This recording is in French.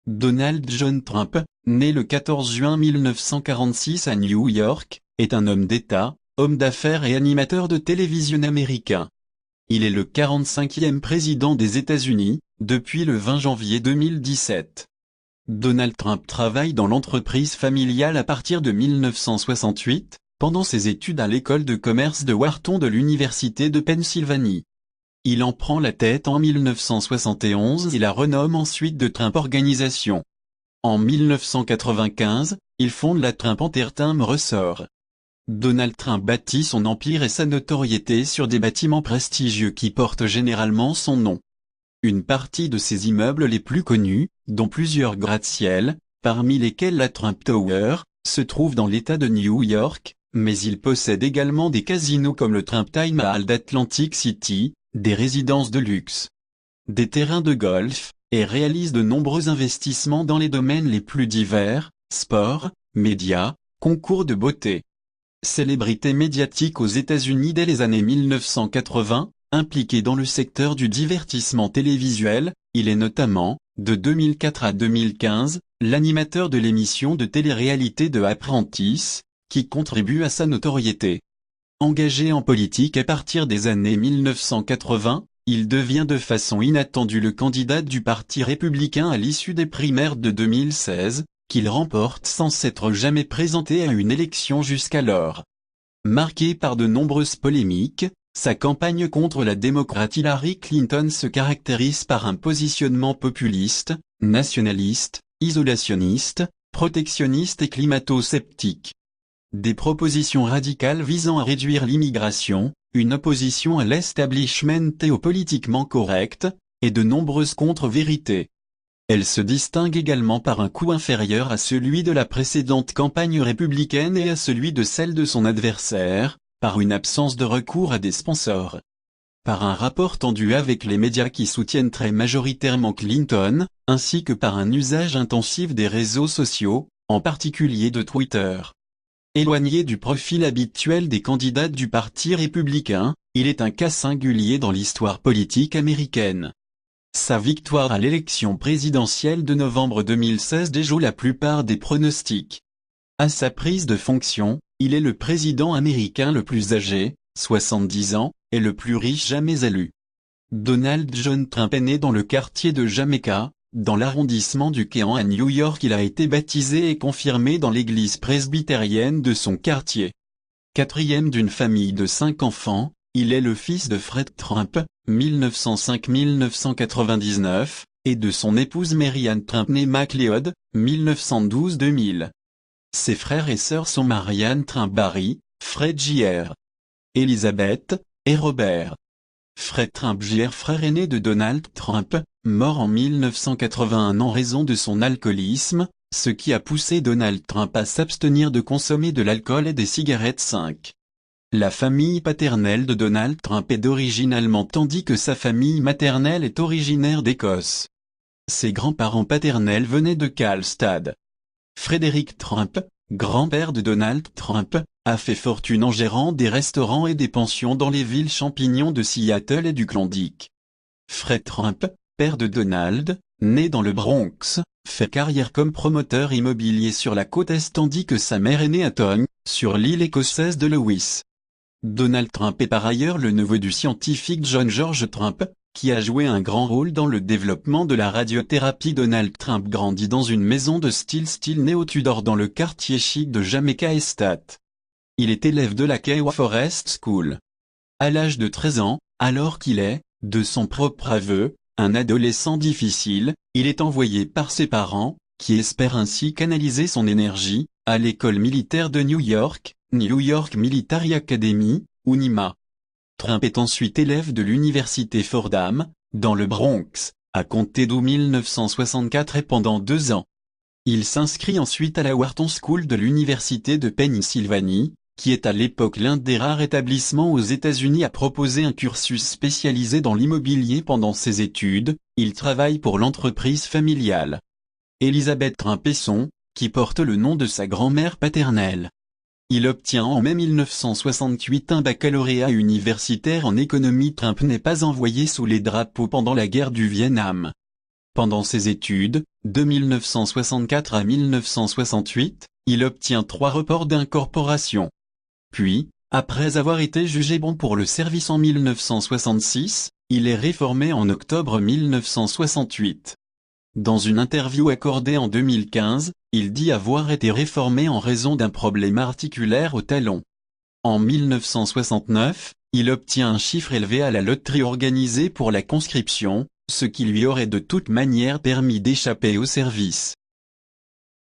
Donald John Trump, né le 14 juin 1946 à New York, est un homme d'État, homme d'affaires et animateur de télévision américain. Il est le 45e président des États-Unis, depuis le 20 janvier 2017. Donald Trump travaille dans l'entreprise familiale à partir de 1968, pendant ses études à l'école de commerce de Wharton de l'Université de Pennsylvanie. Il en prend la tête en 1971 et la renomme ensuite de Trump Organisation. En 1995, il fonde la Trump Entertainment Resort. Donald Trump bâtit son empire et sa notoriété sur des bâtiments prestigieux qui portent généralement son nom. Une partie de ses immeubles les plus connus, dont plusieurs gratte-ciel, parmi lesquels la Trump Tower, se trouve dans l'État de New York, mais il possède également des casinos comme le Trump Time Mall d'Atlantic City, des résidences de luxe, des terrains de golf, et réalise de nombreux investissements dans les domaines les plus divers, sport, médias, concours de beauté. Célébrité médiatique aux États-Unis dès les années 1980, impliqué dans le secteur du divertissement télévisuel, il est notamment, de 2004 à 2015, l'animateur de l'émission de télé-réalité The Apprentice, qui contribue à sa notoriété. Engagé en politique à partir des années 1980, il devient de façon inattendue le candidat du Parti républicain à l'issue des primaires de 2016, qu'il remporte sans s'être jamais présenté à une élection jusqu'alors. Marqué par de nombreuses polémiques, sa campagne contre la démocrate Hillary Clinton se caractérise par un positionnement populiste, nationaliste, isolationniste, protectionniste et climato-sceptique. Des propositions radicales visant à réduire l'immigration, une opposition à l'establishment et au politiquement correct, et de nombreuses contre-vérités. Elle se distingue également par un coût inférieur à celui de la précédente campagne républicaine et à celui de celle de son adversaire, par une absence de recours à des sponsors. Par un rapport tendu avec les médias qui soutiennent très majoritairement Clinton, ainsi que par un usage intensif des réseaux sociaux, en particulier de Twitter. Éloigné du profil habituel des candidats du Parti républicain, il est un cas singulier dans l'histoire politique américaine. Sa victoire à l'élection présidentielle de novembre 2016 déjoue la plupart des pronostics. À sa prise de fonction, il est le président américain le plus âgé, 70 ans, et le plus riche jamais élu. Donald John Trump est né dans le quartier de Jamaica, dans l'arrondissement du Quéant à New York. Il a été baptisé et confirmé dans l'église presbytérienne de son quartier. Quatrième d'une famille de 5 enfants, il est le fils de Fred Trump, 1905-1999, et de son épouse Mary Ann Trump née MacLeod, 1912-2000. Ses frères et sœurs sont Marianne Trump Barry, Fred Jr., Elizabeth, et Robert. Fred Trump Jr., frère aîné de Donald Trump, mort en 1981 en raison de son alcoolisme, ce qui a poussé Donald Trump à s'abstenir de consommer de l'alcool et des cigarettes. 5. La famille paternelle de Donald Trump est d'origine allemande tandis que sa famille maternelle est originaire d'Écosse. Ses grands-parents paternels venaient de Karlstad. Frederick Trump, grand-père de Donald Trump, a fait fortune en gérant des restaurants et des pensions dans les villes champignons de Seattle et du Klondike. Fred Trump, père de Donald, né dans le Bronx, fait carrière comme promoteur immobilier sur la côte est tandis que sa mère est née à Tongue, sur l'île écossaise de Lewis. Donald Trump est par ailleurs le neveu du scientifique John George Trump, qui a joué un grand rôle dans le développement de la radiothérapie. Donald Trump grandit dans une maison de style néo-Tudor dans le quartier chic de Jamaica Estate. Il est élève de la Kiowa Forest School. À l'âge de 13 ans, alors qu'il est, de son propre aveu, un adolescent difficile, il est envoyé par ses parents, qui espèrent ainsi canaliser son énergie, à l'école militaire de New York, New York Military Academy, ou NYMA. Trump est ensuite élève de l'université Fordham, dans le Bronx, à compter d'août 1964 et pendant 2 ans. Il s'inscrit ensuite à la Wharton School de l'université de Pennsylvanie, qui est à l'époque l'un des rares établissements aux États-Unis à proposer un cursus spécialisé dans l'immobilier. Pendant ses études, il travaille pour l'entreprise familiale Elizabeth Trump Esson, qui porte le nom de sa grand-mère paternelle. Il obtient en mai 1968 un baccalauréat universitaire en économie. Trump n'est pas envoyé sous les drapeaux pendant la guerre du Vietnam. Pendant ses études, De 1964 à 1968, il obtient 3 reports d'incorporation. Puis, après avoir été jugé bon pour le service en 1966, il est réformé en octobre 1968. Dans une interview accordée en 2015, il dit avoir été réformé en raison d'un problème articulaire au talon. En 1969, il obtient un chiffre élevé à la loterie organisée pour la conscription, ce qui lui aurait de toute manière permis d'échapper au service.